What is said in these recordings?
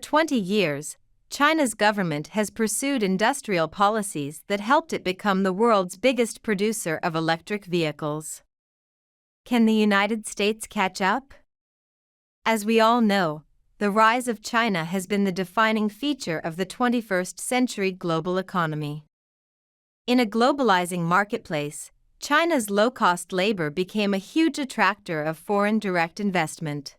20 years, China's government has pursued industrial policies that helped it become the world's biggest producer of electric vehicles. Can the United States catch up? As we all know, the rise of China has been the defining feature of the 21st century global economy. In a globalizing marketplace, China's low-cost labor became a huge attractor of foreign direct investment.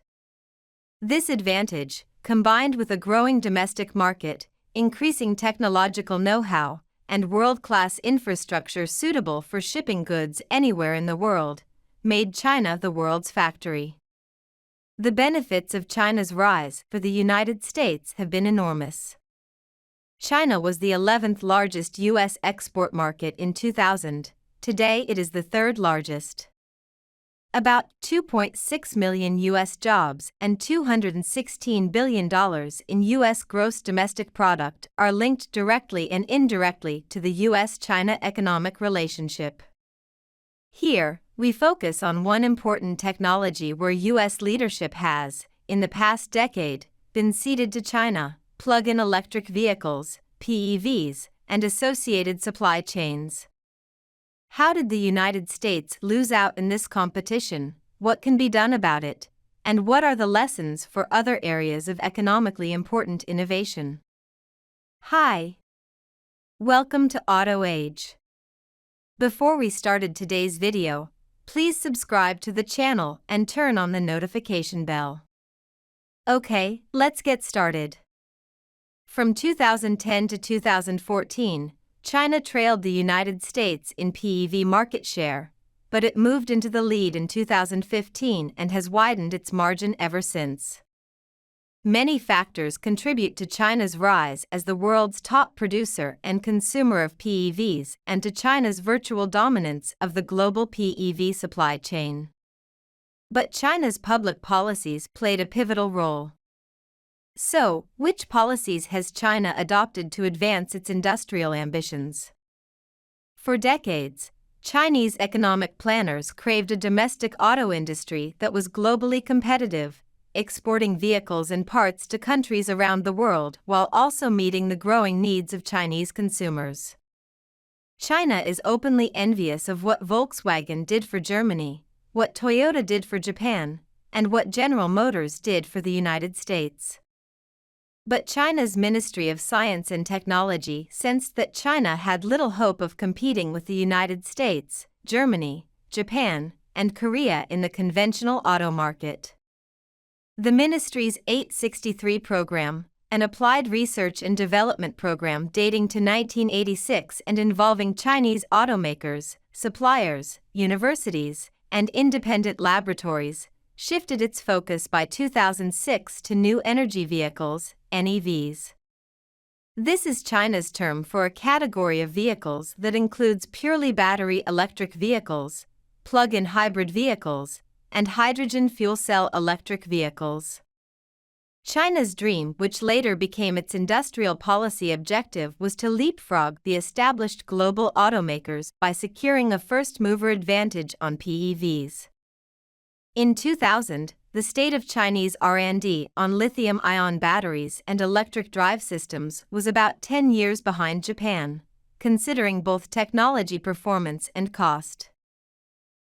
This advantage, combined with a growing domestic market, increasing technological know-how, and world-class infrastructure suitable for shipping goods anywhere in the world, made China the world's factory. The benefits of China's rise for the United States have been enormous. China was the 11th largest U.S. export market in 2000. Today it is the third largest. About 2.6 million U.S. jobs and $216 billion in U.S. gross domestic product are linked directly and indirectly to the U.S.-China economic relationship. Here, we focus on one important technology where U.S. leadership has, in the past decade, been ceded to China: plug-in electric vehicles, PEVs, and associated supply chains. How did the United States lose out in this competition? What can be done about it? And what are the lessons for other areas of economically important innovation? Hi! Welcome to Auto Age. Before we started today's video, please subscribe to the channel and turn on the notification bell. Okay, let's get started. From 2010 to 2014, China trailed the United States in PEV market share, but it moved into the lead in 2015 and has widened its margin ever since. Many factors contribute to China's rise as the world's top producer and consumer of PEVs and to China's virtual dominance of the global PEV supply chain. But China's public policies played a pivotal role. So, which policies has China adopted to advance its industrial ambitions? For decades, Chinese economic planners craved a domestic auto industry that was globally competitive, exporting vehicles and parts to countries around the world while also meeting the growing needs of Chinese consumers. China is openly envious of what Volkswagen did for Germany, what Toyota did for Japan, and what General Motors did for the United States. But China's Ministry of Science and Technology sensed that China had little hope of competing with the United States, Germany, Japan, and Korea in the conventional auto market. The ministry's 863 program, an applied research and development program dating to 1986 and involving Chinese automakers, suppliers, universities, and independent laboratories, shifted its focus by 2006 to new energy vehicles, NEVs. This is China's term for a category of vehicles that includes purely battery electric vehicles, plug-in hybrid vehicles, and hydrogen fuel cell electric vehicles. China's dream, which later became its industrial policy objective, was to leapfrog the established global automakers by securing a first-mover advantage on PEVs. In 2000, the state of Chinese R&D on lithium-ion batteries and electric drive systems was about 10 years behind Japan, considering both technology performance and cost.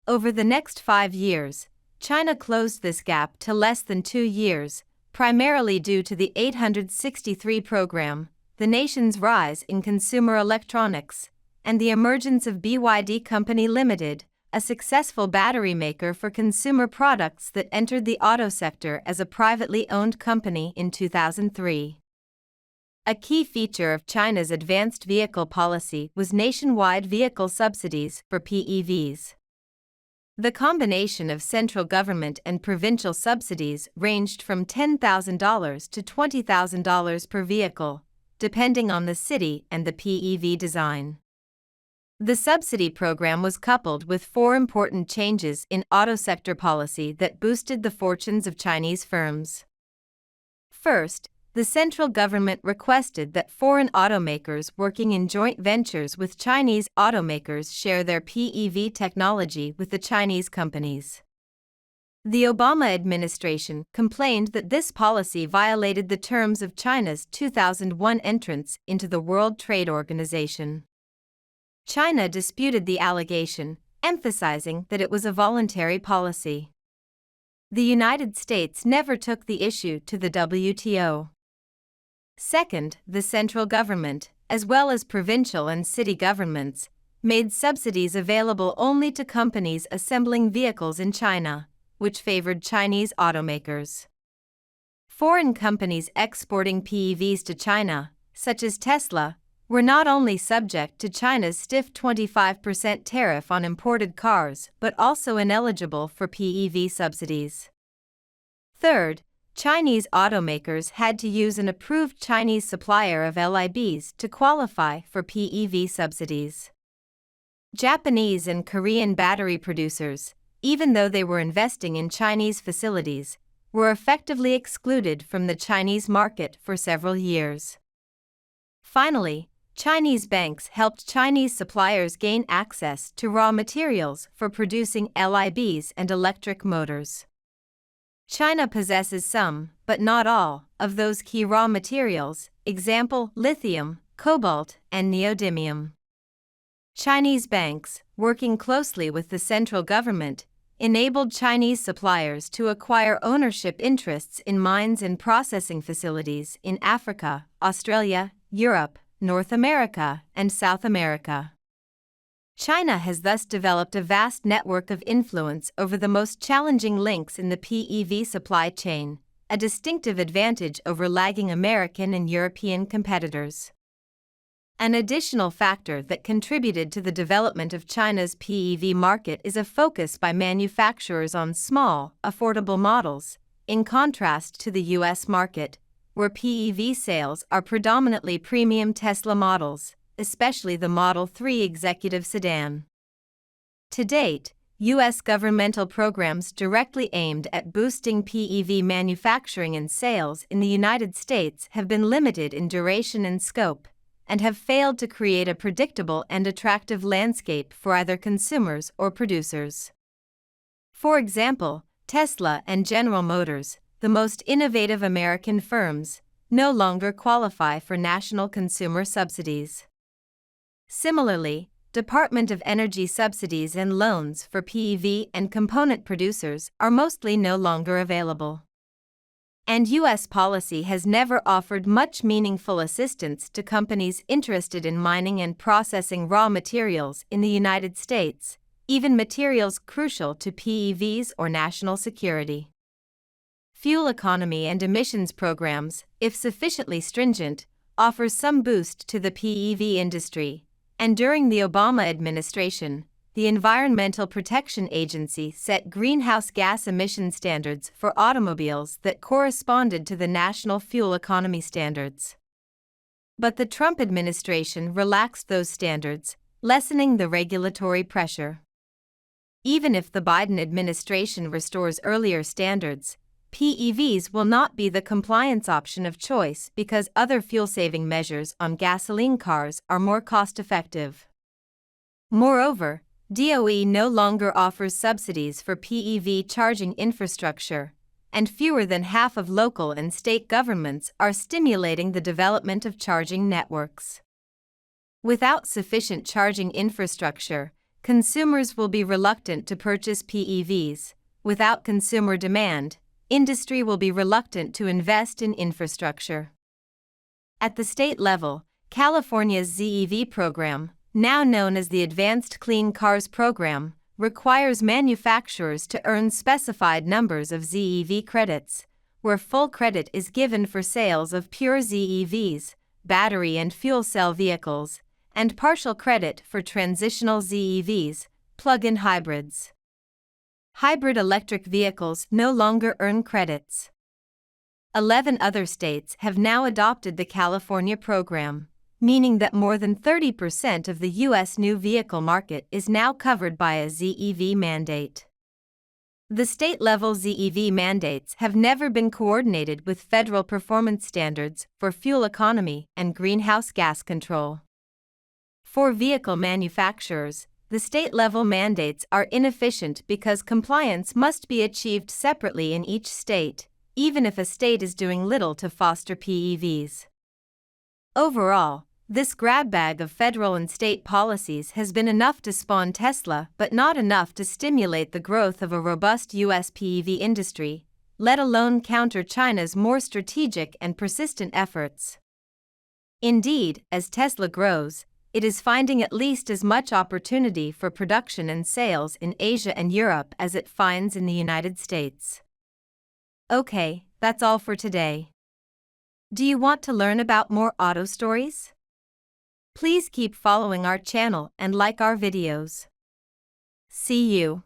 Over the next 5 years, China closed this gap to less than 2 years, primarily due to the 863 program, the nation's rise in consumer electronics, and the emergence of BYD Company Limited, a successful battery maker for consumer products that entered the auto sector as a privately owned company in 2003. A key feature of China's advanced vehicle policy was nationwide vehicle subsidies for PEVs. The combination of central government and provincial subsidies ranged from $10,000 to $20,000 per vehicle, depending on the city and the PEV design. The subsidy program was coupled with 4 important changes in auto sector policy that boosted the fortunes of Chinese firms. First, the central government requested that foreign automakers working in joint ventures with Chinese automakers share their PEV technology with the Chinese companies. The Obama administration complained that this policy violated the terms of China's 2001 entrance into the World Trade Organization. China disputed the allegation, emphasizing that it was a voluntary policy. The United States never took the issue to the WTO. Second, the central government, as well as provincial and city governments, made subsidies available only to companies assembling vehicles in China, which favored Chinese automakers. Foreign companies exporting PEVs to China, such as Tesla, were not only subject to China's stiff 25% tariff on imported cars but also ineligible for PEV subsidies. Third, Chinese automakers had to use an approved Chinese supplier of LIBs to qualify for PEV subsidies. Japanese and Korean battery producers, even though they were investing in Chinese facilities, were effectively excluded from the Chinese market for several years. Finally, Chinese banks helped Chinese suppliers gain access to raw materials for producing LIBs and electric motors. China possesses some, but not all, of those key raw materials, example lithium, cobalt, and neodymium. Chinese banks, working closely with the central government, enabled Chinese suppliers to acquire ownership interests in mines and processing facilities in Africa, Australia, Europe, North America, and South America. China has thus developed a vast network of influence over the most challenging links in the PEV supply chain, a distinctive advantage over lagging American and European competitors. An additional factor that contributed to the development of China's PEV market is a focus by manufacturers on small, affordable models, in contrast to the U.S. market, where PEV sales are predominantly premium Tesla models, especially the Model 3 executive sedan. To date, U.S. governmental programs directly aimed at boosting PEV manufacturing and sales in the United States have been limited in duration and scope, and have failed to create a predictable and attractive landscape for either consumers or producers. For example, Tesla and General Motors, the most innovative American firms, no longer qualify for national consumer subsidies. Similarly, Department of Energy subsidies and loans for PEV and component producers are mostly no longer available. And U.S. policy has never offered much meaningful assistance to companies interested in mining and processing raw materials in the United States, even materials crucial to PEVs or national security. Fuel economy and emissions programs, if sufficiently stringent, offer some boost to the PEV industry, and during the Obama administration, the Environmental Protection Agency set greenhouse gas emission standards for automobiles that corresponded to the national fuel economy standards. But the Trump administration relaxed those standards, lessening the regulatory pressure. Even if the Biden administration restores earlier standards, PEVs will not be the compliance option of choice because other fuel-saving measures on gasoline cars are more cost-effective. Moreover, DOE no longer offers subsidies for PEV charging infrastructure, and fewer than half of local and state governments are stimulating the development of charging networks. Without sufficient charging infrastructure, consumers will be reluctant to purchase PEVs. Without consumer demand, industry will be reluctant to invest in infrastructure. At the state level, California's ZEV program, now known as the Advanced Clean Cars Program, requires manufacturers to earn specified numbers of ZEV credits, where full credit is given for sales of pure ZEVs, battery and fuel cell vehicles, and partial credit for transitional ZEVs, plug-in hybrids. Hybrid electric vehicles no longer earn credits. 11 other states have now adopted the California program, meaning that more than 30% of the U.S. new vehicle market is now covered by a ZEV mandate. The state-level ZEV mandates have never been coordinated with federal performance standards for fuel economy and greenhouse gas control. For vehicle manufacturers, the state-level mandates are inefficient because compliance must be achieved separately in each state, even if a state is doing little to foster PEVs. Overall, this grab bag of federal and state policies has been enough to spawn Tesla but not enough to stimulate the growth of a robust US PEV industry, let alone counter China's more strategic and persistent efforts. Indeed, as Tesla grows, it is finding at least as much opportunity for production and sales in Asia and Europe as it finds in the United States. Okay, that's all for today. Do you want to learn about more auto stories? Please keep following our channel and like our videos. See you.